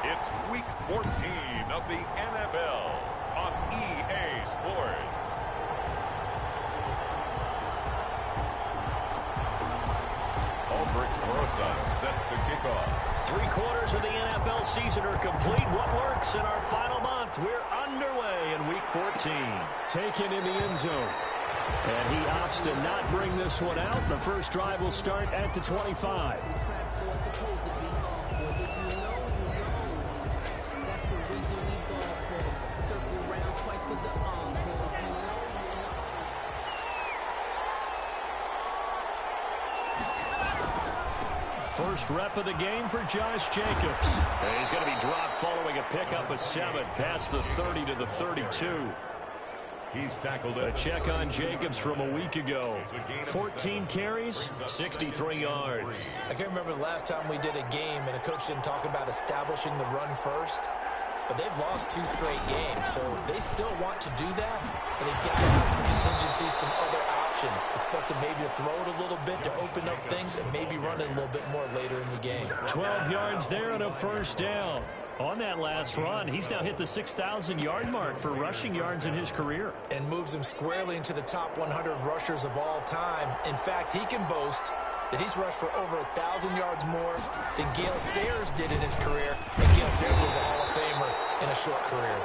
It's Week 14 of the NFL on EA Sports. Albrecht Rosa set to kick off. 3/4 of the NFL season are complete. What lurks in our final month? We're underway in Week 14. Taken in the end zone. And he opts to not bring this one out. The first drive will start at the 25. First rep of the game for Josh Jacobs. And he's going to be dropped following a pickup of 7 past the 30 to the 32. He's tackled A check on Jacobs from a week ago. 14 carries, 63 yards. I can't remember the last time we did a game and a coach didn't talk about establishing the run first. But they've lost 2 straight games, so they still want to do that. But they've got to have some contingencies, some other options. Expect them maybe to throw it a little bit to open up things and maybe run it a little bit more later in the game. 12 yards there and a first down. On that last run, he's now hit the 6,000-yard mark for rushing yards in his career. And moves him squarely into the top 100 rushers of all time. In fact, he can boast that he's rushed for over 1,000 yards more than Gale Sayers did in his career. And Gale Sayers was a Hall of Famer in a short career.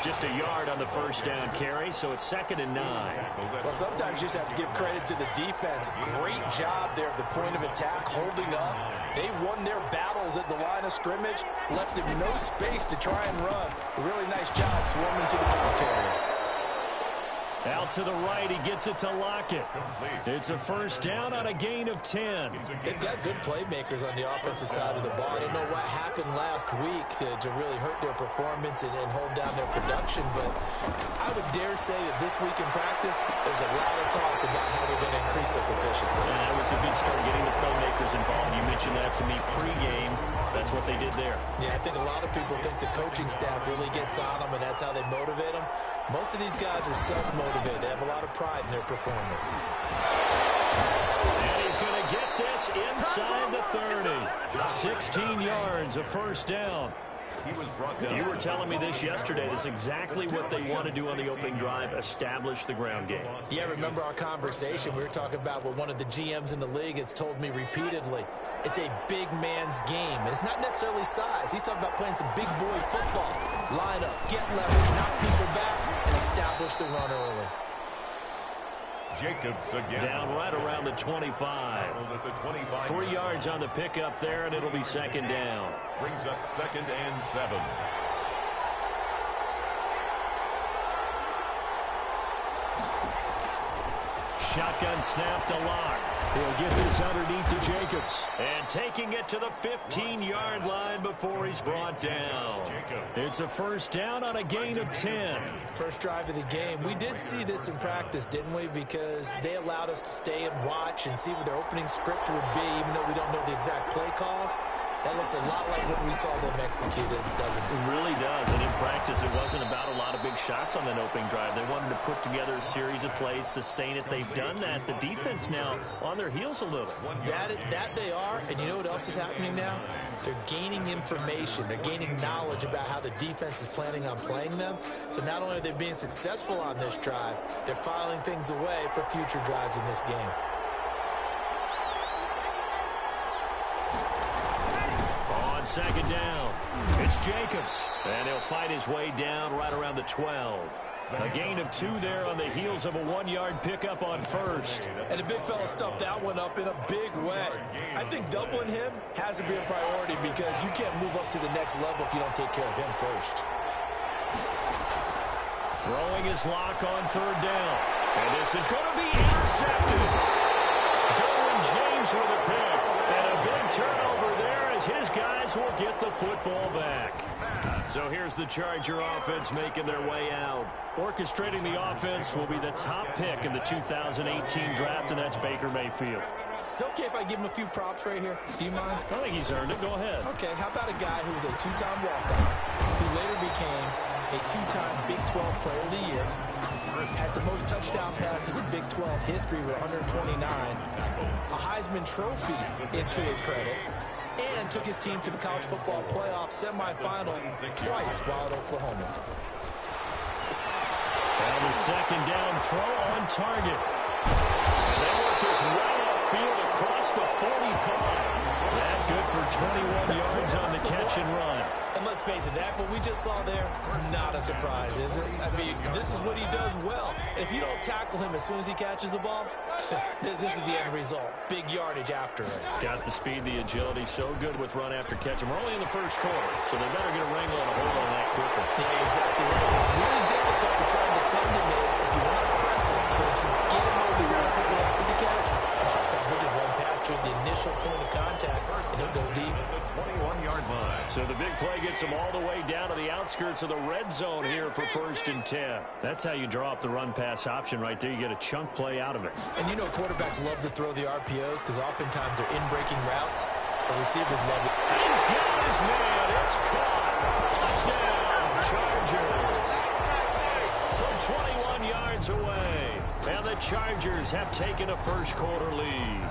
Just a yard on the first down carry, so it's 2nd and 9. Well, sometimes you just have to give credit to the defense. Great job there at the point of attack, holding up. They won their battles at the line of scrimmage, left him no space to try and run. A really nice job swarming to the ball carrier. Out to the right, he gets it to Lockett. It's a first down on a gain of 10. They've got good playmakers on the offensive side of the ball. I don't know what happened last week to really hurt their performance and hold down their production, but I would dare say that this week in practice, there's a lot of talk about how they're going to increase their proficiency. Yeah, that was a good start getting the playmakers involved. You mentioned that to me pregame. That's what they did there. Yeah, I think a lot of people think the coaching staff really gets on them, and that's how they motivate them. Most of these guys are self-motivated. They have a lot of pride in their performance. And he's going to get this inside the 30. 16 yards, a first down. He was brought down. You were telling me this yesterday. This is exactly what they want to do on the opening drive, establish the ground game. Yeah, remember our conversation. We were talking about what one of the GMs in the league has told me repeatedly. It's a big man's game, and it's not necessarily size. He's talking about playing some big boy football. Line up, get leverage, knock people back, and establish the run early. Jacobs again. Down right around the 25. 3 yards on the pickup there, and it'll be 2nd down. Brings up 2nd and 7. Shotgun snap to Lock. He'll get this underneath to Jacobs. And taking it to the 15-yard line before he's brought down. It's a first down on a gain of 10. First drive of the game. We did see this in practice, didn't we? Because they allowed us to stay and watch and see what their opening script would be, even though we don't know the exact play calls. That looks a lot like what we saw them execute, doesn't it? It really does. And in practice, it wasn't about a lot of big shots on that opening drive. They wanted to put together a series of plays, sustain it. They've done that. The defense now on their heels a little. That they are. And you know what else is happening now? They're gaining information. They're gaining knowledge about how the defense is planning on playing them. So not only are they being successful on this drive, they're filing things away for future drives in this game. On 2nd down, it's Jacobs. And he'll fight his way down right around the 12. A gain of 2 there on the heels of a 1-yard pickup on first. And the big fella stuffed that one up in a big way. I think doubling him has to be a priority because you can't move up to the next level if you don't take care of him first. Throwing his Lock on 3rd down. And this is going to be intercepted. Derwin James with a pick. And a big turnover there as his guys will get the football back. So here's the Charger offense making their way out. Orchestrating the offense will be the top pick in the 2018 draft, and that's Baker Mayfield. Is it okay if I give him a few props right here? Do you mind? I think he's earned it. Go ahead. Okay, how about a guy who was a 2-time walk-on, who later became a 2-time Big 12 Player of the Year, has the most touchdown passes in Big 12 history with 129, a Heisman Trophy into his credit, and took his team to the college football playoff semifinal twice while at Oklahoma. And the second down throw on target. And they work this right upfield across the 45. That good for 21 yards on the catch and run. And let's face it, that what we just saw there, not a surprise, is it? I mean, this is what he does well. And if you don't tackle him as soon as he catches the ball, this is the end result. Big yardage after it. Got the speed, the agility, so good with run after catch. And we're only in the first quarter, so they better get a wrangle and a hold on that quicker. Yeah, exactly right. What's really difficult to try and defend him is if you want to press him so that you get him over the ground quickly after the catch, a lot of times he'll just run past you at the initial point of contact, and he'll go deep. 21-yard line. So the big play gets him all the way down to the outskirts of the red zone here for 1st and 10. That's how you draw up the run-pass option right there. You get a chunk play out of it. And you know quarterbacks love to throw the RPOs because oftentimes they're in-breaking routes. The receivers love it. He's got his man. It's caught. Touchdown, Chargers. From 21 yards away. And the Chargers have taken a first-quarter lead.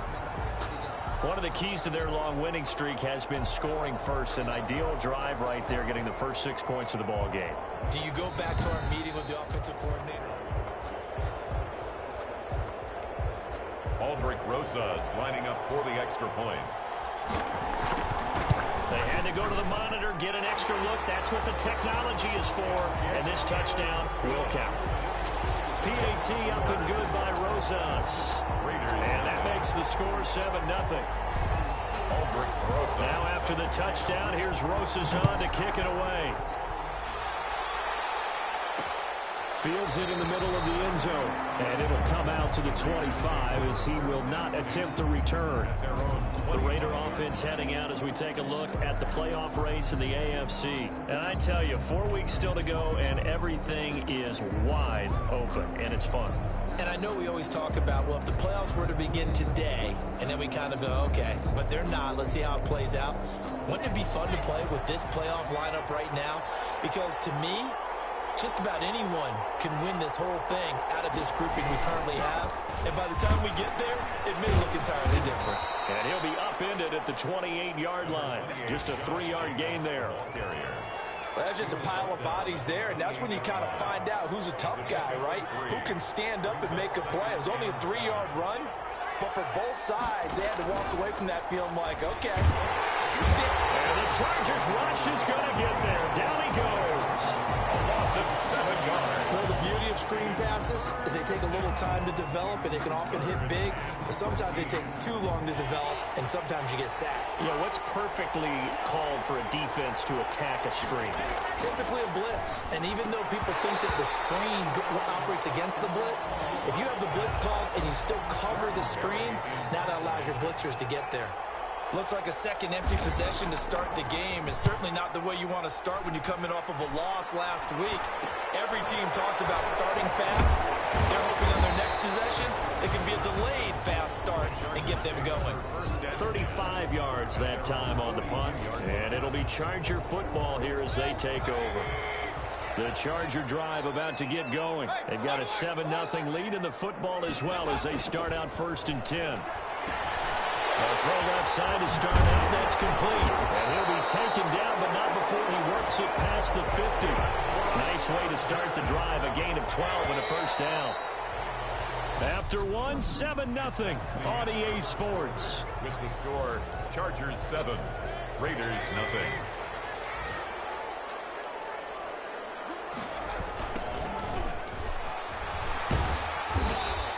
One of the keys to their long winning streak has been scoring first. An ideal drive right there, getting the first 6 points of the ball game. Do you go back to our meeting with the offensive coordinator? Aldrich Rosas lining up for the extra point. They had to go to the monitor, get an extra look. That's what the technology is for. And this touchdown will count. PAT up and good by Rosas. And that makes the score 7-0. Now after the touchdown, here's Rosas on to kick it away. Fields it in the middle of the end zone. And it'll come out to the 25 as he will not attempt the return. The Raider offense heading out as we take a look at the playoff race in the AFC. And I tell you, 4 weeks still to go, and everything is wide open, and it's fun. And I know we always talk about, well, if the playoffs were to begin today, and then we kind of go, okay, but they're not. Let's see how it plays out. Wouldn't it be fun to play with this playoff lineup right now? Because to me, just about anyone can win this whole thing out of this grouping we currently have. And by the time we get there, it may look entirely different. And he'll be upended at the 28-yard line. Just a 3-yard gain there. Well, that's just a pile of bodies there, and that's when you kind of find out who's a tough guy, right? Who can stand up and make a play. It was only a 3-yard run, but for both sides, they had to walk away from that feeling like, okay, I can stand. And the Chargers rush is going to get there. Down he goes. A loss of 7 yards. Well, the beauty of screen passes is they take a little time to develop, and they can often hit big, but sometimes they take too long to develop, and sometimes you get sacked. Yeah, what's perfectly called for a defense to attack a screen? Typically a blitz, and even though people think that the screen operates against the blitz, if you have the blitz called and you still cover the screen, now that allows your blitzers to get there. Looks like a second empty possession to start the game, and certainly not the way you want to start when you come in off of a loss last week. Every team talks about starting fast. They're hoping on their next possession it can be a delayed fast start and get them going. 35 yards that time on the punt, and it'll be Charger football here as they take over. The Charger drive about to get going. They've got a 7-0 lead in the football as well as they start out 1st and 10. A throw left side to start out. That's complete. And he'll be taken down, but not before he works it past the 50. Nice way to start the drive. A gain of 12 and a first down. After one, 7-0 on EA Sports. With the score, Chargers 7, Raiders nothing.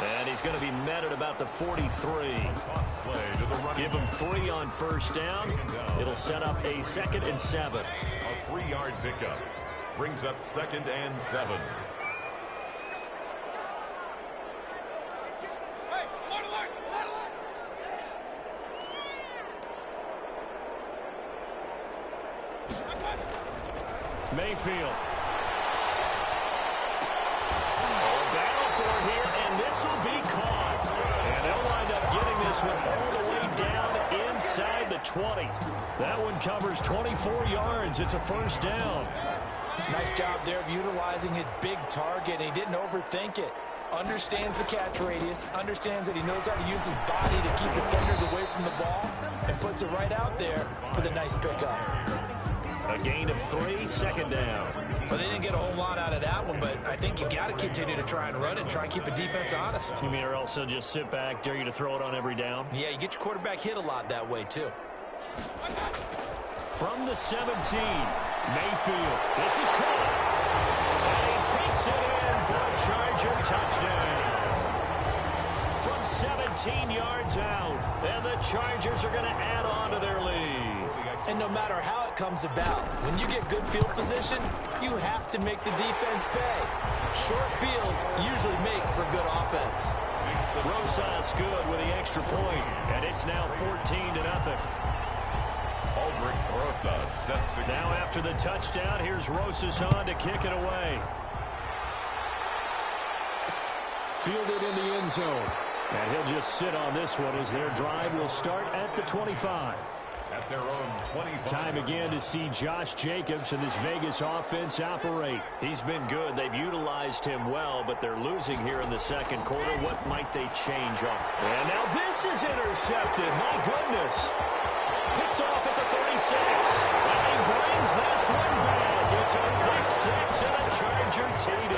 And he's going to be met at about the 43. Give him 3 on first down. It'll set up a 2nd and 7. A 3-yard pickup brings up 2nd and 7. Mayfield. Battle for it here, and this will be caught. And they'll wind up getting this one all the way down inside the 20. That one covers 24 yards. It's a first down. Nice job there of utilizing his big target. He didn't overthink it. understands the catch radius, understands that he knows how to use his body to keep defenders away from the ball, and puts it right out there for the nice pickup. A gain of 3, second down. Well, they didn't get a whole lot out of that one, but I think you got to continue to try and run it, try and keep the defense honest. You mean or else just sit back, dare you to throw it on every down? Yeah, you get your quarterback hit a lot that way, too. From the 17, Mayfield. This is caught. And he takes it in for a Charger touchdown. From 17 yards out, and the Chargers are going to add on to their lead. And no matter how it comes about, when you get good field position, you have to make the defense pay. Short fields usually make for good offense. Rosas good with the extra point, and it's now 14-0. Rosas set to now after the touchdown, here's Rosas on to kick it away. Fielded in the end zone. And he'll just sit on this one as their drive will start at the 25. at their own 25. Time again to see Josh Jacobs and this Vegas offense operate. He's been good. They've utilized him well, but they're losing here in the second quarter. What might they change off? And now this is intercepted. My goodness. Picked off at the 36. And he brings this one back. It's a pick six and a Charger TD.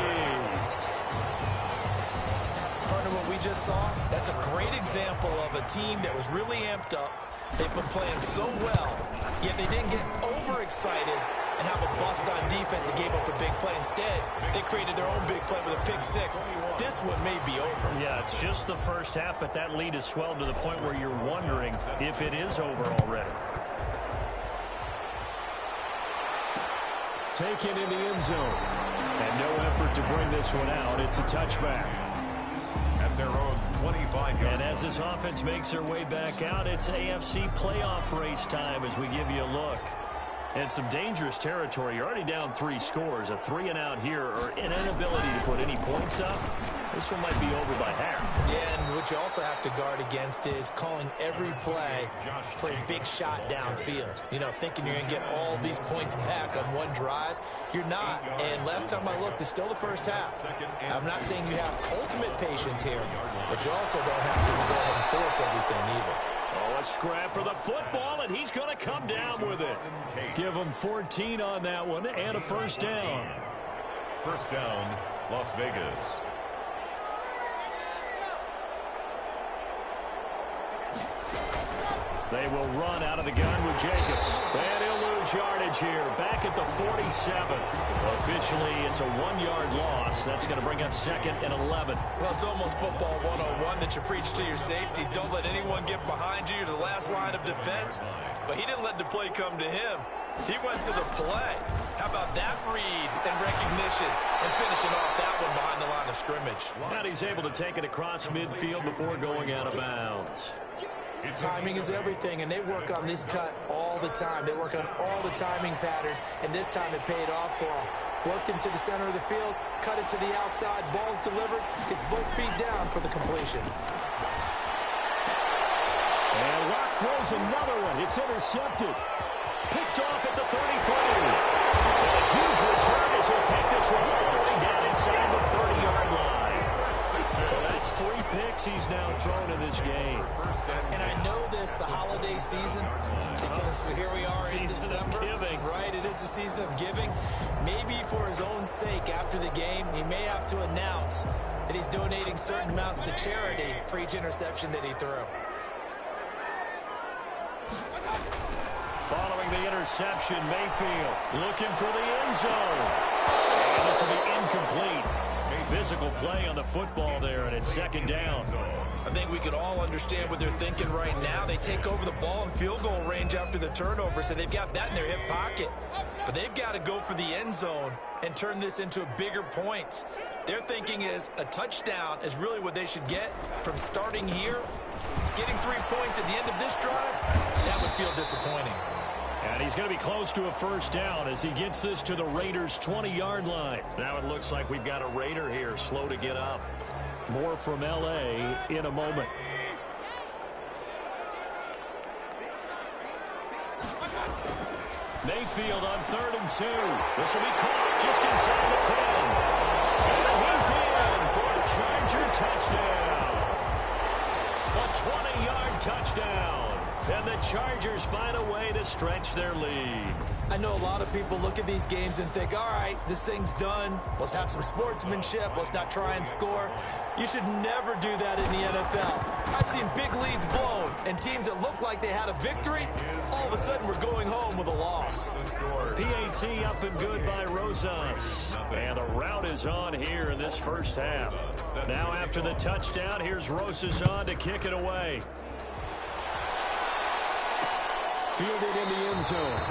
Partner, what we just saw, that's a great example of a team that was really amped up. They've been playing so well, yet they didn't get overexcited and have a bust on defense and gave up a big play. Instead, they created their own big play with a pick six. This one may be over. Yeah, it's just the first half, but that lead has swelled to the point where you're wondering if it is over already. Taken in the end zone. And no effort to bring this one out. It's a touchback. At their own 25 yards. And as this offense makes their way back out, it's AFC playoff race time as we give you a look. And some dangerous territory. You're already down 3 scores. A 3-and-out here or an inability to put any points up. This one might be over by half. Yeah, and what you also have to guard against is calling every play for a big shot downfield. You know, thinking you're going to get all these points back on one drive. You're not. And last time I looked, it's still the first half. I'm not saying you have ultimate patience here, but you also don't have to go ahead and force everything either. Oh, a scrap for the football, and he's going to come down with it. Give him 14 on that one and a first down. First down, Las Vegas. They will run out of the gun with Jacobs. And he'll lose yardage here. Back at the 47. Officially, it's a 1-yard loss. That's going to bring up second and 11. Well, it's almost football 101 that you preach to your safeties. Don't let anyone get behind you. You're the last line of defense. But he didn't let the play come to him. He went to the play. How about that read and recognition and finishing off that one behind the line of scrimmage? And he's able to take it across midfield before going out of bounds. Timing is everything, and they work on this cut all the time. They work on all the timing patterns, and this time it paid off for them. Worked him to the center of the field, cut it to the outside, ball's delivered, gets both feet down for the completion. And Locke throws another one. It's intercepted. Picked off at the 33. And a huge return as he'll take this one all the way down inside the 30-yard line. Well, that's 3 picks he's now thrown in this game. And I know this, the holiday season, because here we are in December. Right, it is the season of giving. Maybe for his own sake after the game, he may have to announce that he's donating certain amounts to charity for each interception that he threw. Following the interception, Mayfield looking for the end zone. And this will be incomplete. Physical play on the football there, and it's second down. I think we can all understand what they're thinking right now. They take over the ball in field goal range after the turnover, so they've got that in their hip pocket. But they've got to go for the end zone and turn this into bigger points. Their thinking is a touchdown is really what they should get from starting here. Getting 3 points at the end of this drive, that would feel disappointing. And he's going to be close to a first down as he gets this to the Raiders' 20-yard line. Now it looks like we've got a Raider here, slow to get up. More from L.A. in a moment. Mayfield on 3rd and 2. This will be caught just inside the 10. And he's in for a touchdown. A 20-yard touchdown. And the Chargers find a way to stretch their lead. I know a lot of people look at these games and think, all right, this thing's done. Let's have some sportsmanship. Let's not try and score. You should never do that in the NFL. I've seen big leads blown and teams that look like they had a victory, all of a sudden we're going home with a loss. PAT up and good by Rosas. And a rout is on here in this first half. Now after the touchdown, here's Rosas on to kick it away. Fielded in the end zone.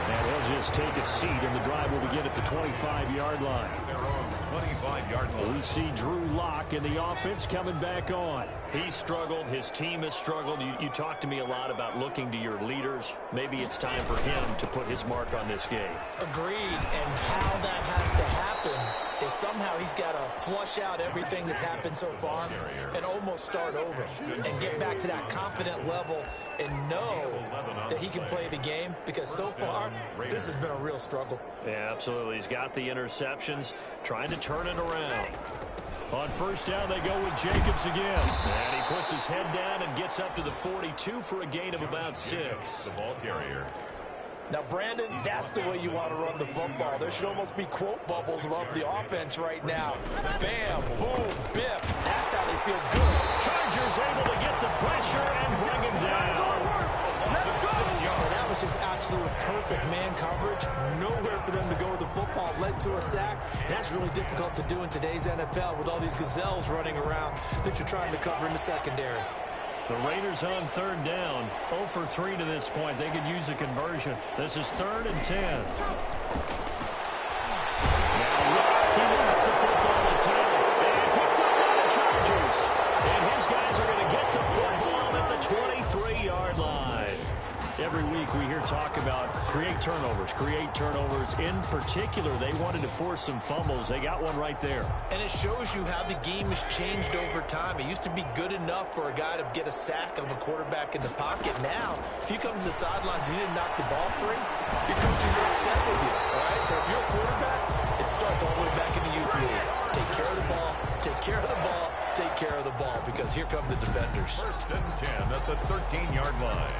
And he'll just take a seat, and the drive will begin at the 25-yard line. Their own 25-yard line. We see Drew Lock in the offense coming back on. He struggled. His team has struggled. You talk to me a lot about looking to your leaders. Maybe it's time for him to put his mark on this game. Agreed. And how that has to happen is somehow he's got to flush out everything that's happened so far and almost start over and get back to that confident level and know that he can play the game, because so far this has been a real struggle. Yeah, absolutely. He's got the interceptions, trying to turn it around. On first down, they go with Jacobs again. And he puts his head down and gets up to the 42 for a gain of about 6. The ball carrier. Now, Brandon, that's the way you want to run the football. There should almost be quote bubbles above the offense right now. Bam, boom, biff. That's how they feel good. Chargers able to get the pressure and bring him down. Well, that was just absolute perfect man coverage. Nowhere for them to go with the football. Led to a sack. And that's really difficult to do in today's NFL with all these gazelles running around that you're trying to cover in the secondary. The Raiders on third down. 0 for 3 to this point. They could use a conversion. This is 3rd and 10. Now, he lost the football to 10. And picked up by the Chargers. And his guys are going to get the football at the 23-yard line. Every week we hear talk about create turnovers. In particular, they wanted to force some fumbles. They got one right there. And it shows you how the game has changed over time. It used to be good enough for a guy to get a sack of a quarterback in the pocket. Now, if you come to the sidelines and you didn't knock the ball free, your coaches are upset with you. All right? So if you're a quarterback, it starts all the way back in the youth leagues. Take care of the ball, take care of the ball, take care of the ball, because here come the defenders. 1st and 10 at the 13-yard line.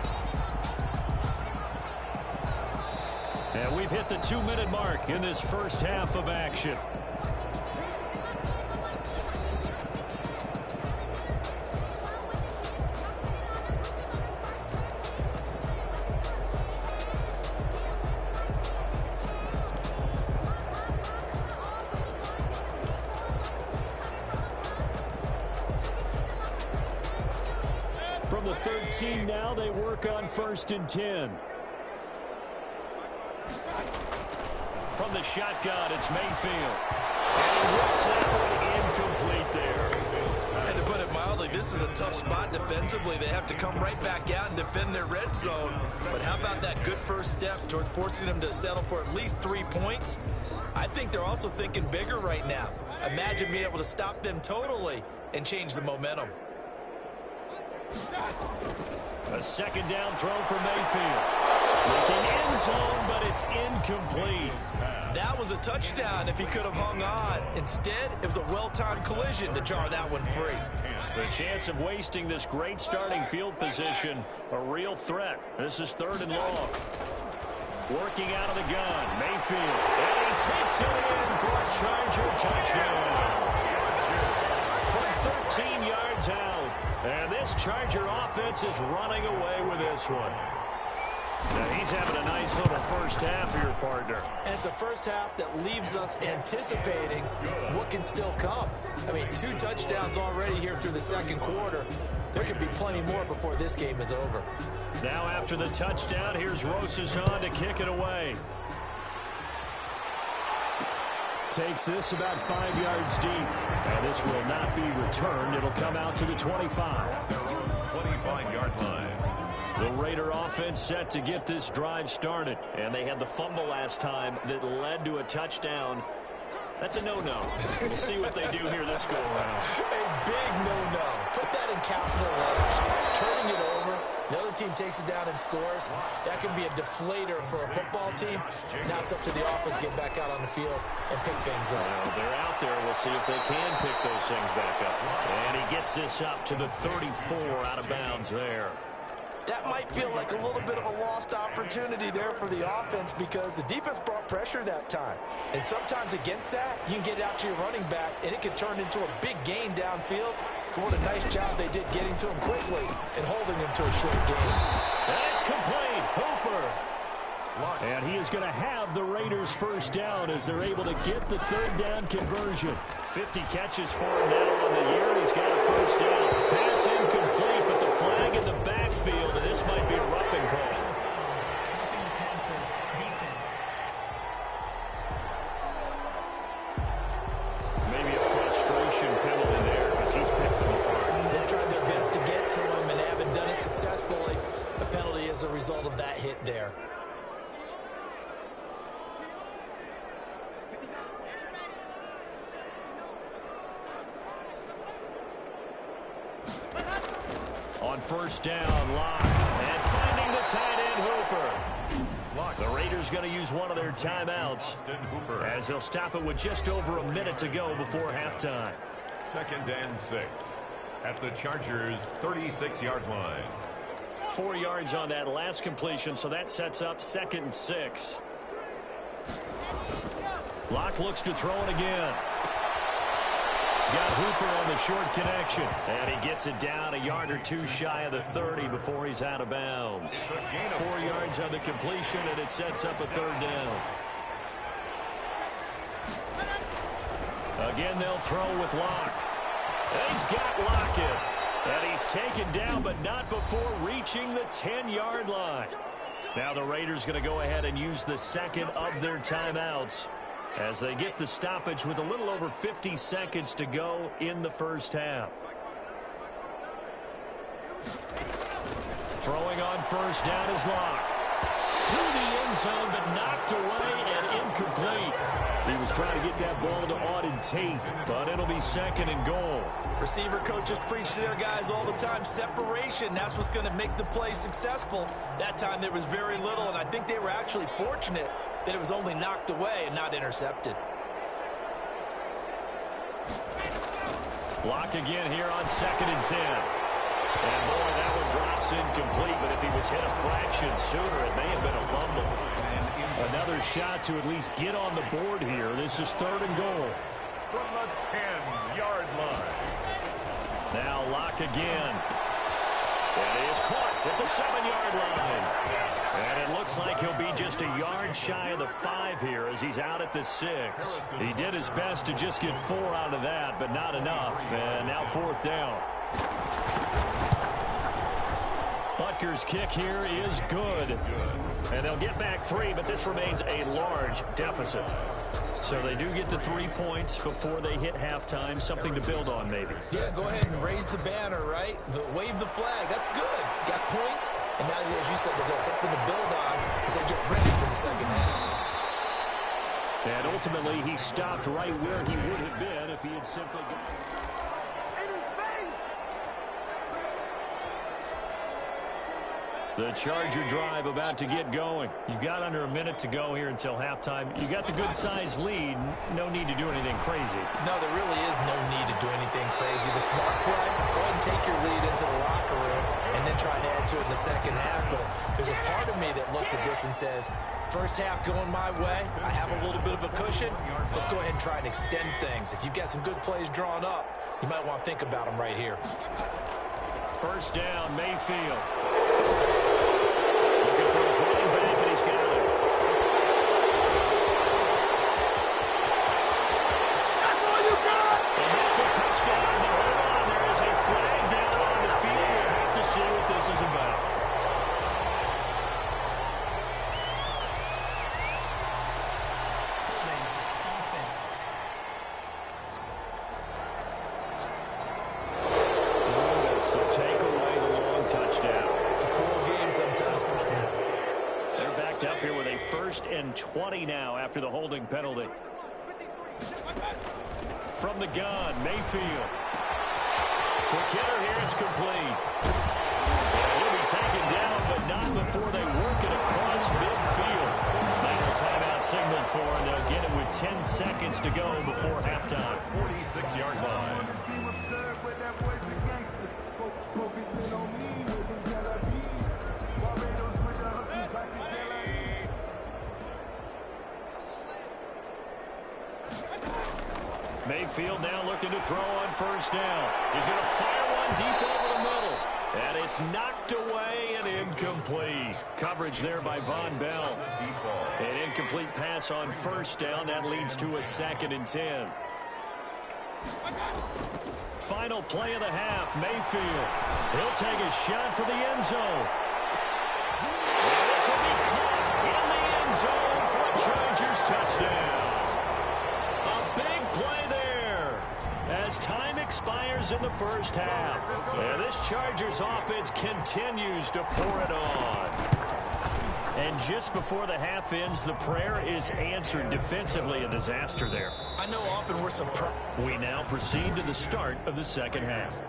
And we've hit the 2-minute mark in this first half of action. From the 13 now, they work on 1st and 10. From the shotgun, it's Mayfield. And he whips that one incomplete there. And to put it mildly, this is a tough spot defensively. They have to come right back out and defend their red zone. But how about that good first step towards forcing them to settle for at least 3 points? I think they're also thinking bigger right now. Imagine being able to stop them totally and change the momentum. A 2nd down throw for Mayfield. Looking end zone, but it's incomplete. That was a touchdown if he could have hung on. Instead, it was a well-timed collision to jar that one free. The chance of wasting this great starting field position, a real threat. This is 3rd and long. Working out of the gun, Mayfield. And he takes it in for a Charger touchdown. From 13 yards out. And this Charger offense is running away with this one. Now he's having a nice little first half here, partner. And it's a first half that leaves us anticipating what can still come. I mean, 2 touchdowns already here through the 2nd quarter. There could be plenty more before this game is over. Now after the touchdown, here's Rosas on to kick it away. Takes this about 5 yards deep. And this will not be returned. It'll come out to the 25. Their own 25-yard line. The Raider offense set to get this drive started. And they had the fumble last time that led to a touchdown. That's a no-no. We'll see what they do here this go-around. A big no-no. Put that in capital letters. Turning it over. The other opposing team takes it down and scores, that can be a deflator for a football team. Now it's up to the offense to get back out on the field and pick things up. Well, they're out there. We'll see if they can pick those things back up. And he gets this up to the 34 out of bounds there. That might feel like a little bit of a lost opportunity there for the offense because the defense brought pressure that time. And sometimes against that, you can get out to your running back, and it can turn into a big gain downfield. But what a nice job they did getting to him quickly and holding him to a short gain. And it's complete. Hooper. And he is going to have the Raiders first down as they're able to get the third down conversion. 50 catches for him now on the year. He's got a first down. Pass incomplete, but the flag in the backfield, and this might be a roughing call. Roughing the passer, defense. Maybe a frustration penalty there because he's picked them apart. They've tried their best to get to him and haven't done it successfully. The penalty is a result of that hit there. On first down, Locke. And finding the tight end, Hooper. The Raiders going to use one of their timeouts as they'll stop it with just over a minute to go before halftime. 2nd and 6 at the Chargers' 36-yard line. 4 yards on that last completion, so that sets up 2nd and 6. Locke looks to throw it again. He's got Hooper on the short connection. And he gets it down a yard or two shy of the 30 before he's out of bounds. 4 yards on the completion, and it sets up a third down. Again, they'll throw with Locke. And he's got Lockett. And he's taken down, but not before reaching the 10-yard line. Now the Raiders going to go ahead and use the second of their timeouts as they get the stoppage with a little over 50 seconds to go in the first half. Throwing on first down is Locke. To the end zone, but knocked away and incomplete. He was trying to get that ball to Auden Tate, but it'll be 2nd and goal. Receiver coaches preach to their guys all the time. Separation, that's what's going to make the play successful. That time there was very little, and I think they were actually fortunate that it was only knocked away and not intercepted. Locke again here on 2nd and 10. And boy, that one drops incomplete, but if he was hit a fraction sooner, it may have been a fumble. Another shot to at least get on the board here. This is 3rd and goal. From the 10-yard line. Now Locke again. And he is caught at the 7-yard line. And it looks like he'll be just a yard shy of the 5 here as he's out at the 6. He did his best to just get 4 out of that, but not enough. And now 4th down. Butker's kick here is good. And they'll get back 3, but this remains a large deficit. So they do get the 3 points before they hit halftime. Something to build on, maybe. Yeah, go ahead and raise the banner, right? Wave the flag. That's good. Got points, and now, as you said, they've got something to build on as they get ready for the second half. And ultimately, he stopped right where he would have been if he had simply gone. The Charger drive about to get going. You've got under a minute to go here until halftime. You got the good-sized lead. No need to do anything crazy. No, there really is no need to do anything crazy. The smart play, go ahead and take your lead into the locker room and then try and add to it in the second half. But there's a part of me that looks at this and says, first half going my way, I have a little bit of a cushion. Let's go ahead and try and extend things. If you've got some good plays drawn up, you might want to think about them right here. First down, Mayfield. Looking for his running back, and he's got it. That's all you got! And that's a touchdown. But hold on, there is a flag down on the field. We'll have to see what this is about. Holding, offense. So take away the long touchdown. It's a cruel game sometimes. They're backed up here with a 1st and 20 now after the holding penalty. From the gun, Mayfield. Quick hitter here, it's complete. And he'll be taken down not before they work it across midfield. Now a timeout signaled for, and they'll get it with 10 seconds to go before halftime. 46-yard line. Mayfield now looking to throw on first down. He's going to fire one deep over the middle. And it's knocked away and incomplete. Coverage there by Von Bell. An incomplete pass on first down. That leads to a 2nd and 10. Final play of the half. Mayfield. He'll take a shot for the end zone. And this will be caught in the end zone for a Chargers touchdown. A big play there as time expires in the first half. And this Chargers offense continues to pour it on. And just before the half ends, the prayer is answered. Defensively, a disaster there. I know often we're surprised. We now proceed to the start of the second half.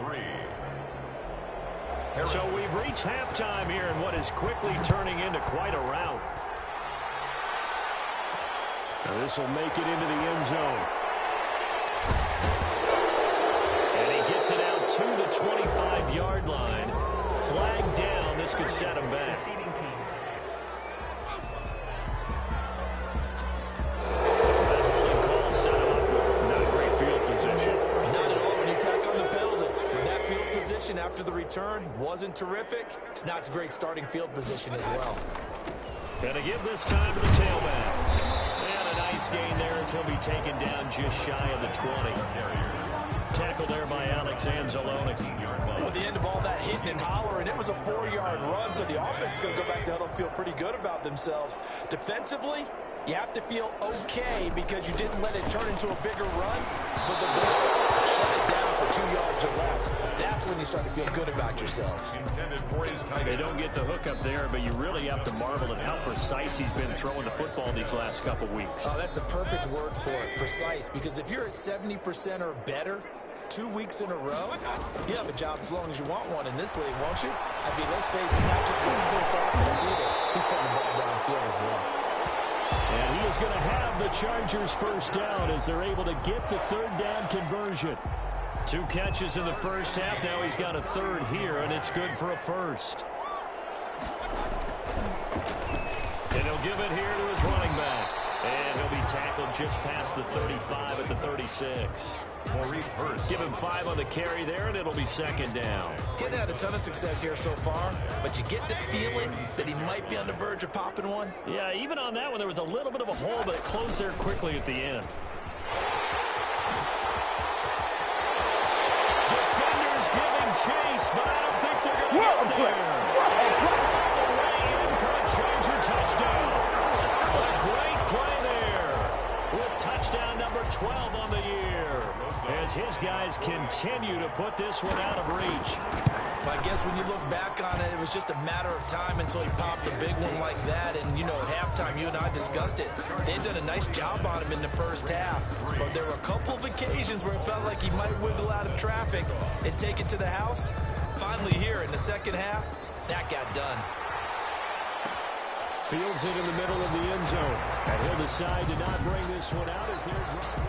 So we've reached halftime here in what is quickly turning into quite a rout. Now this will make it into the end zone. And he gets it out to the 25-yard line. Flag down. This could set him back. Receiving team. After the return wasn't terrific. It's not a great starting field position as well. Gonna give this time to the tailback. And a nice gain there as he'll be taken down just shy of the 20. Tackle there by Alex Anzalone. Well, at the end of all that hitting and hollering, it was a 4-yard run, so the offense is going to go back to huddle and feel pretty good about themselves. Defensively, you have to feel okay because you didn't let it turn into a bigger run, but the goal, shut it down for 2 yards or less. That's when you start to feel good about yourselves. They don't get the hook up there, but you really have to marvel at how precise he's been throwing the football these last couple weeks. Oh, that's the perfect word for it, precise, because if you're at 70% or better 2 weeks in a row, you have a job as long as you want one in this league, won't you? I mean, let's face it, it's not just West Coast offense either. He's putting the ball downfield as well. And he is going to have the Chargers first down as they're able to get the third down conversion. 2 catches in the first half. Now he's got a third here, and it's good for a first. And he'll give it here to his running back. And he'll be tackled just past the 35 at the 36. Give him 5 on the carry there, and it'll be second down. Getting had a ton of success here so far, but you get the feeling that he might be on the verge of popping one. Yeah, even on that one, there was a little bit of a hole, but it closed there quickly at the end. Defenders giving chase, but I don't think they're going to get there. All the way in for a Charger touchdown. A great play there with touchdown number 12 on the year, as his guys continue to put this one out of reach. I guess when you look back on it, it was just a matter of time until he popped a big one like that. And, you know, at halftime, you and I discussed it. They've done a nice job on him in the first half. But there were a couple of occasions where it felt like he might wiggle out of traffic and take it to the house. Finally here in the second half, that got done. Fields it in the middle of the end zone. And he'll decide to not bring this one out as they're driving.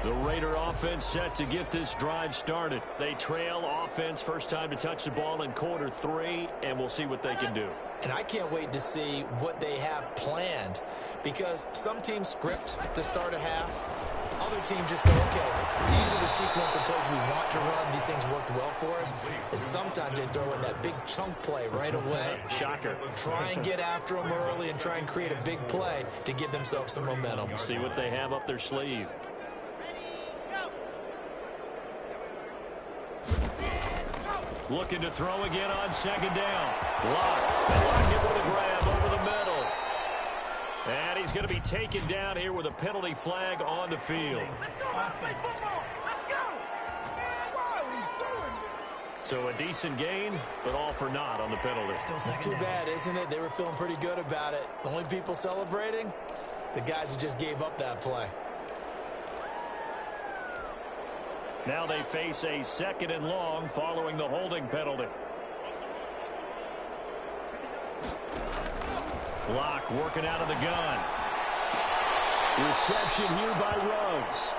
The Raider offense set to get this drive started. They trail offense first time to touch the ball in quarter 3, and we'll see what they can do. And I can't wait to see what they have planned, because some teams script to start a half. Other teams just go, okay, these are the sequence of plays we want to run. These things worked well for us. And sometimes they throw in that big chunk play right away. Shocker. Try and get after them early and try and create a big play to give themselves some momentum. See what they have up their sleeve. Looking to throw again on second down. Lock. Lock it with a grab over the middle. And he's going to be taken down here with a penalty flag on the field. Offense. So a decent gain, but all for naught on the penalty. It's too bad, isn't it? They were feeling pretty good about it. The only people celebrating, the guys who just gave up that play. Now they face a 2nd and long following the holding penalty. Locke working out of the gun. Reception here by Ruggs.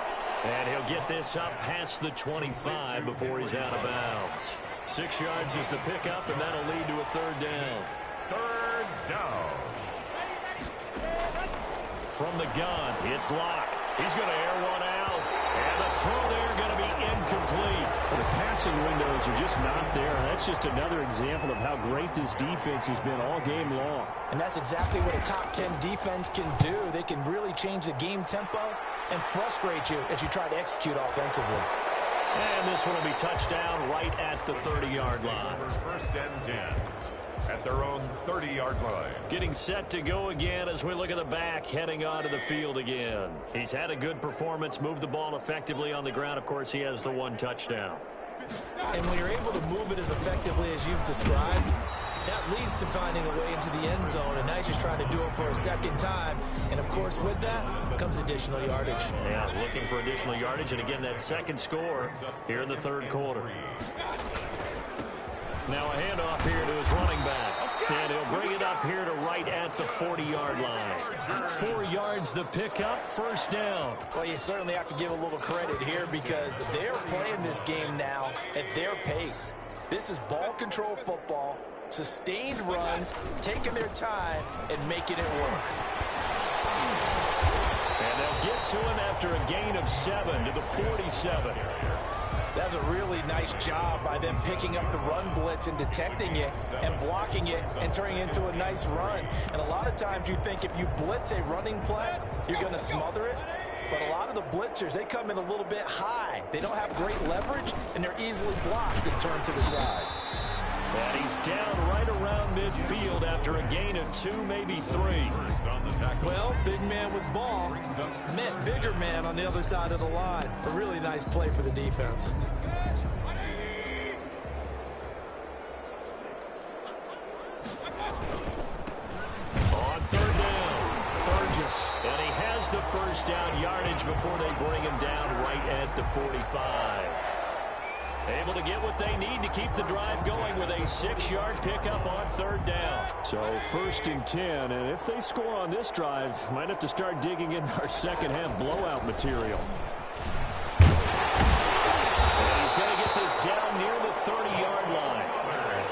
And he'll get this up past the 25 before he's out of bounds. 6 yards is the pickup, and that'll lead to a 3rd down. 3rd down. From the gun, it's Locke. He's going to air one out. And the throw there going to be incomplete. The passing windows are just not there. That's just another example of how great this defense has been all game long. And that's exactly what a top 10 defense can do. They can really change the game tempo and frustrate you as you try to execute offensively. And this one will be touched down right at the 30-yard line. 1st and 10 at their own 30-yard line. Getting set to go again as we look at the back heading onto the field again. He's had a good performance, moved the ball effectively on the ground. Of course, he has the 1 touchdown. And when you're able to move it as effectively as you've described, that leads to finding a way into the end zone, and now he's just trying to do it for a 2nd time. And, of course, with that comes additional yardage. Yeah, looking for additional yardage, and again, that 2nd score here in the 3rd quarter. Now a handoff here to his running back, and he'll bring it up here to right at the 40-yard line. 4 yards the pickup, 1st down. Well, you certainly have to give a little credit here because they're playing this game now at their pace. This is ball control football, sustained runs, taking their time, and making it work. And they'll get to him after a gain of 7 to the 47. That's a really nice job by them picking up the run blitz and detecting it and blocking it and turning it into a nice run. And a lot of times you think if you blitz a running play, you're going to smother it. But a lot of the blitzers, they come in a little bit high. They don't have great leverage, and they're easily blocked and turned to the side. And he's down right around midfield after a gain of 2, maybe 3. Well, big man with ball meant bigger man on the other side of the line. A really nice play for the defense. On 3rd down, Burgess. And he has the 1st down yardage before they bring him down right at the 45. Able to get what they need to keep the drive going with a 6-yard pickup on 3rd down. So 1st and 10, and if they score on this drive, might have to start digging into our 2nd half blowout material. And he's going to get this down near the 30-yard line.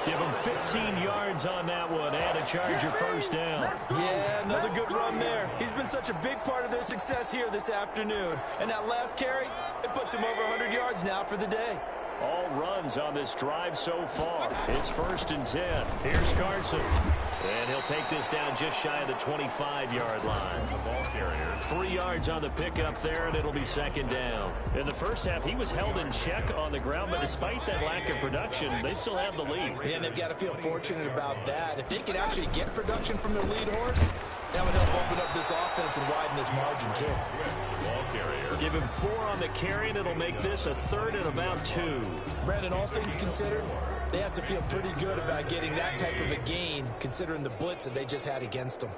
Give him 15 yards on that one and a Charger 1st down. Yeah, another good run there. He's been such a big part of their success here this afternoon. And that last carry, it puts him over 100 yards now for the day. All runs on this drive so far. It's 1st and 10. Here's Carson. And he'll take this down just shy of the 25-yard line. The ball carrier. 3 yards on the pickup there, and it'll be 2nd down. In the 1st half, he was held in check on the ground, but despite that lack of production, they still have the lead. Yeah, and they've got to feel fortunate about that. If they can actually get production from their lead horse, that would help open up this offense and widen this margin, too. Ball carrier. Give him 4 on the carry, and it'll make this a 3rd and about 2. Brandon, all things considered, they have to feel pretty good about getting that type of a gain, considering the blitz that they just had against them.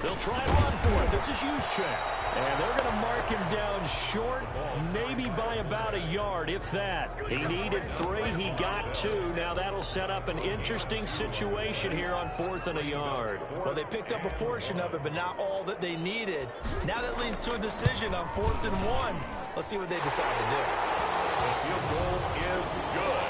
They'll try and run for it. This is Juszczyk. And they're going to mark him down short, maybe by about a yard, if that. He needed 3. He got 2. Now that'll set up an interesting situation here on 4th and a yard. Well, they picked up a portion of it, but not all that they needed. Now that leads to a decision on 4th and 1. Let's see what they decide to do. The field goal is good.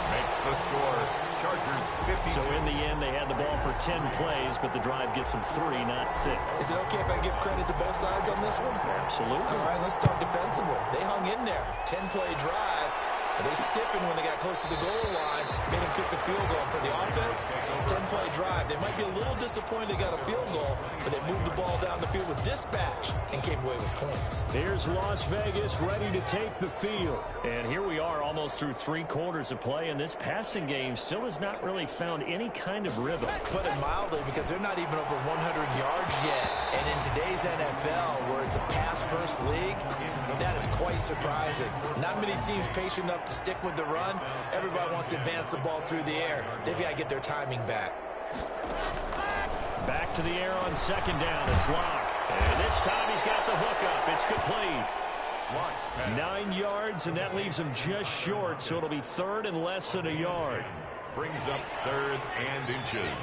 Makes the score Chargers 50. So in the end, they had the ball for 10 plays, but the drive gets them 3, not 6. Is it okay if I give credit to both sides on this one? Absolutely. All right, let's start defensively. They hung in there. 10-play drive. But they stiffened when they got close to the goal line, made them kick a field goal. For the offense, 10-play drive. They might be a little disappointed they got a field goal, but they moved the ball down the field with dispatch and came away with points. Here's Las Vegas ready to take the field. And here we are almost through 3 quarters of play, and this passing game still has not really found any kind of rhythm. Put it mildly, because they're not even over 100 yards yet. And in today's NFL, where it's a pass-first league, that is quite surprising. Not many teams patient enough to stick with the run. Everybody wants to advance the ball through the air. They've got to get their timing back. Back to the air on 2nd down. It's Locke. And this time he's got the hook up. It's complete. Blocks pass. 9 yards, and that leaves him just short, so it'll be third and less than a yard. Brings up third and inches.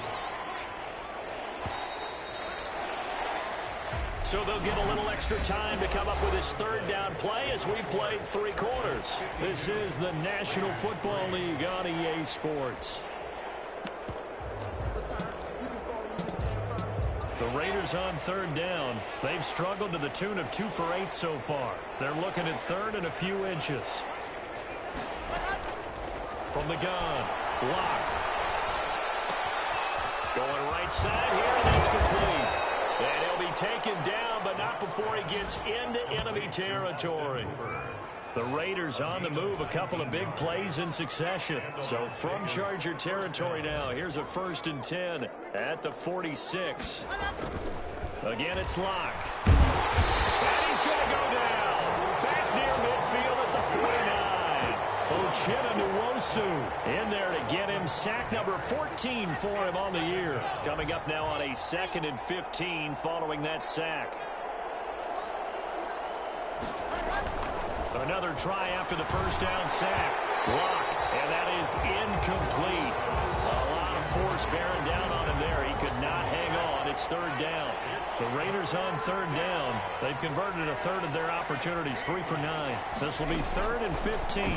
So they'll get a little extra time to come up with his third down play as we played 3 quarters. This is the National Football League on EA Sports. The Raiders on third down. They've struggled to the tune of 2 for 8 so far. They're looking at third and a few inches. From the gun, Locke. Going right side here, and it's complete. And he'll be taken down, but not before he gets into enemy territory. The Raiders on the move, a couple of big plays in succession. So from Charger territory now, here's a 1st and 10 at the 46. Again, it's Locke. And he's going to go down. Back near midfield at the 49. Uchenna Nwosu in there to get him sack number 14 for him on the year. Coming up now on a 2nd and 15 following that sack. Another try after the 1st down sack. Block, and that is incomplete. A lot of force bearing down on him there. He could not hang on. It's 3rd down. The Raiders on 3rd down. They've converted a third of their opportunities, 3 for 9. This will be 3rd and 15. And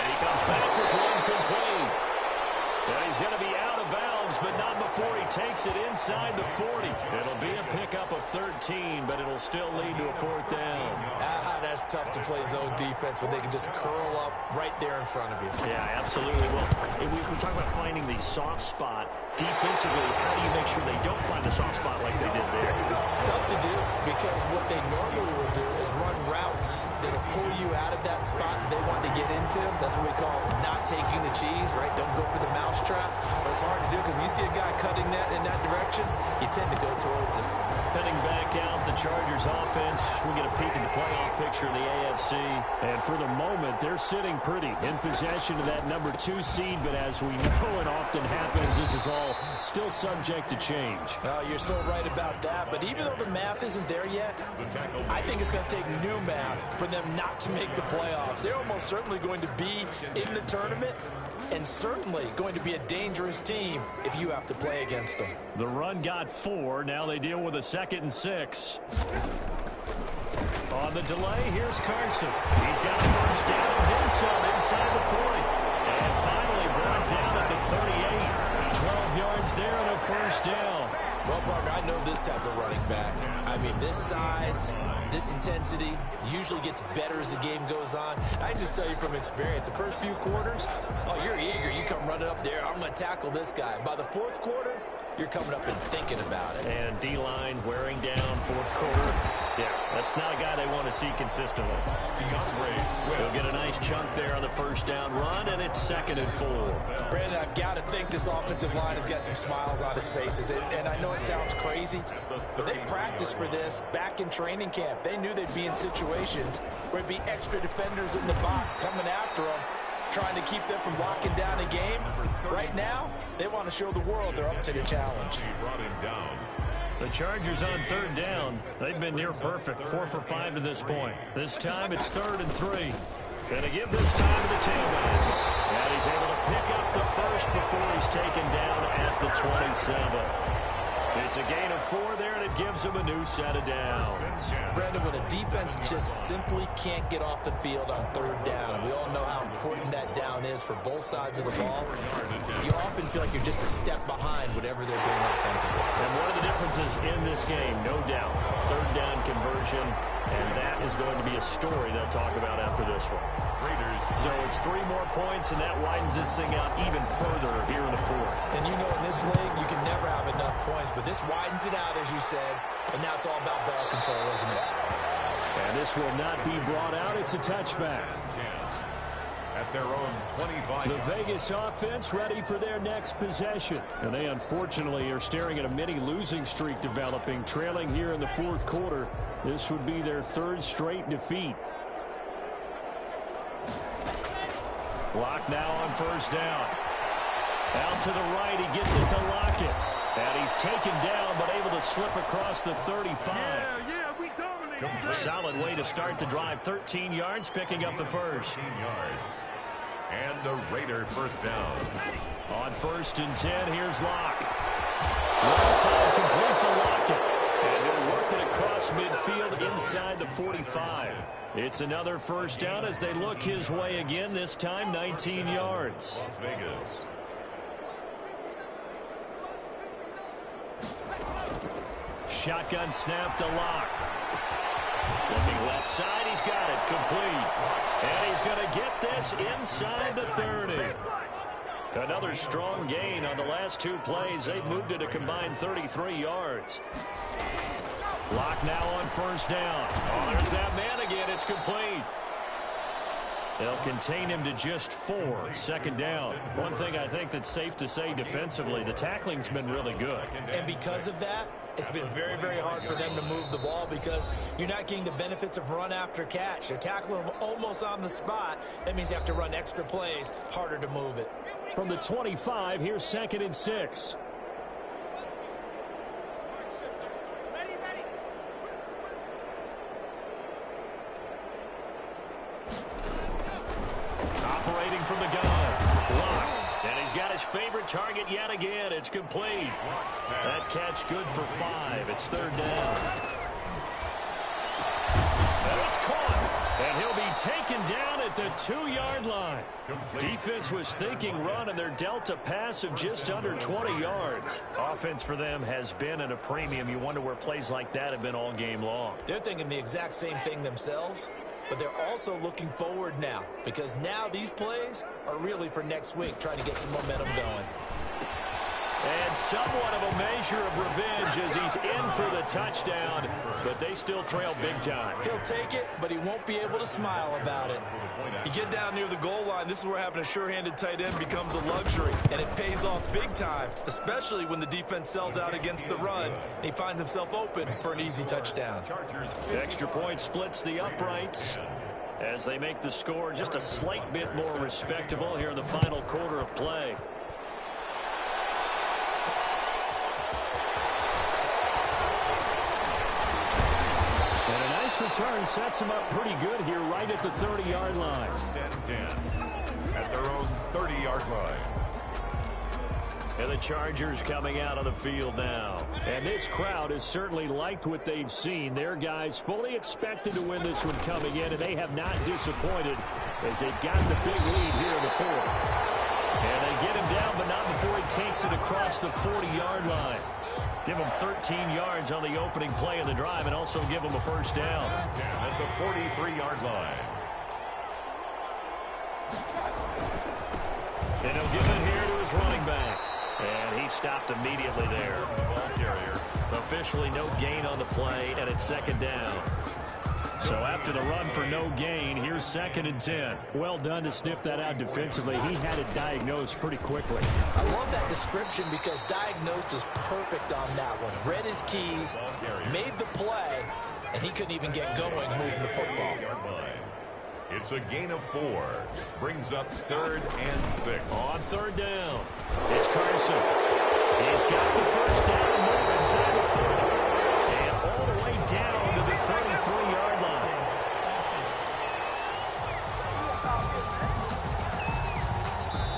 he comes back with one complete. And he's going to be out of bounds, but not before he takes it inside the 40. It'll be a pickup of 13, but it'll still lead to a 4th down. That's tough to play zone defense when they can just curl up right there in front of you. Yeah, absolutely. Well, we talk about finding the soft spot. Defensively, how do you make sure they don't find the soft spot like they did there? Tough to do because what they normally will do is run routes that'll pull you out of that spot they want to get into. That's what we call not taking the cheese, right? Don't go for the mousetrap. But it's hard to do because when you see a guy cutting that in that direction, you tend to go towards it. Heading back out, the Chargers offense. We get a peek at the playoff picture in the AFC. And for the moment, they're sitting pretty in possession of that number 2 seed. But as we know it often happens, this is all still subject to change. You're so right about that. But even though the math isn't there yet, I think it's going to take new math for them not to make the playoffs. They're almost certainly going to be in the tournament and certainly going to be a dangerous team if you have to play against them. The run got 4. Now they deal with a 2nd and 6. On the delay, here's Carson. He's got a 1st down and then some inside the 40. And finally brought down at the 38. 12 yards there and a 1st down. Well, partner, I know this type of running back. I mean, this size, this intensity usually gets better as the game goes on. I just tell you from experience, the first few quarters, oh, you're eager. You come running up there. I'm going to tackle this guy. By the 4th quarter, you're coming up and thinking about it. And D-line wearing down 4th quarter. Yeah, that's not a guy they want to see consistently. He'll get a nice chunk there on the 1st down run, and it's 2nd and 4. Brandon, I've got to think this offensive line has got some smiles on its faces. And I know it sounds crazy, but they practiced for this back in training camp. They knew they'd be in situations where there'd be extra defenders in the box coming after them, trying to keep them from locking down a game. Right now, they want to show the world they're up to the challenge. The Chargers on 3rd down. They've been near perfect, 4 for 5 to this point. This time it's 3rd and 3. Gonna give this time to the tailback. And he's able to pick up the 1st before he's taken down at the 27. It's a gain of 4 there, and it gives him a new set of downs. Brandon, when a defense just simply can't get off the field on 3rd down, and we all know how important that down is for both sides of the ball, you often feel like you're just a step behind whatever they're doing offensively. And one of the differences in this game, no doubt, 3rd down conversion, and that is going to be a story they'll talk about after this one. So it's 3 more points, and that widens this thing out even further here in the 4th. And you know in this league, you can never have enough points, but this widens it out, as you said, and now it's all about ball control, isn't it? And this will not be brought out. It's a touchback. At their own 25. The Vegas offense ready for their next possession. And they unfortunately are staring at a mini losing streak developing, trailing here in the 4th quarter. This would be their 3rd straight defeat. Lock now on 1st down. Out to the right, he gets it to Lockett. And he's taken down, but able to slip across the 35. We dominate. Solid way to start the drive. 13 yards, picking up the first. 13 yards. And a Raider first down. On 1st and 10, here's Locke. Left side complete to Lockett. And he'll work it across midfield inside the 45. It's another first down as they look his way again, this time 19 yards. Las Vegas. Shotgun snap to Locke. Looking left side, he's got it, complete. And he's going to get this inside the 30. Another strong gain on the last 2 plays. They've moved it a combined 33 yards. Locke now on first down. Oh, there's that man again. It's complete. They'll contain him to just 4. Second down. One thing I think that's safe to say defensively, the tackling's been really good. And because of that, it's been very, very hard for them to move the ball because you're not getting the benefits of run after catch. They're tackling them almost on the spot. That means you have to run extra plays, harder to move it. From the 25, here's 2nd and 6. Operating from the gun. Locke. And he's got his favorite target yet again. It's complete. That catch good for 5. It's 3rd down. And it's caught. And he'll be taken down at the 2-yard line. Defense was thinking run, and they're dealt a pass of just under 20 yards. Offense for them has been at a premium. You wonder where plays like that have been all game long. They're thinking the exact same thing themselves, but they're also looking forward now because now these plays are really for next week, trying to get some momentum going. And somewhat of a measure of revenge as he's in for the touchdown, but they still trail big time. He'll take it, but he won't be able to smile about it. You get down near the goal line, this is where having a sure-handed tight end becomes a luxury, and it pays off big time, especially when the defense sells out against the run, and he finds himself open for an easy touchdown. Extra point splits the uprights as they make the score just a slight bit more respectable here in the final quarter of play. Return sets them up pretty good here right at the 30-yard line. 10-10 at their own 30-yard line. And the Chargers coming out on the field now. And this crowd has certainly liked what they've seen. Their guys fully expected to win this one coming in, and they have not disappointed as they got the big lead here in the 4th. And they get him down, but not before he takes it across the 40-yard line. Give him 13 yards on the opening play of the drive and also give him a first down. At the 43-yard line. And he'll give it here to his running back. And he stopped immediately there. Ball carrier. Officially no gain on the play, and it's 2nd down. So after the run for no gain, here's 2nd and 10. Well done to sniff that out defensively. He had it diagnosed pretty quickly. I love that description because diagnosed is perfect on that one. Read his keys, made the play, and he couldn't even get going moving the football. It's a gain of 4. Brings up 3rd and 6. On 3rd down, it's Carson. He's got the first down more inside the 40. And all the way down to the 33-yard line.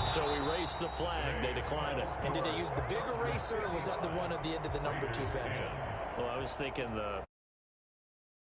So we race the flag. They decline it. And did they use the big eraser, or was that the one at the end of the number 2 pencil? Well, I was thinking the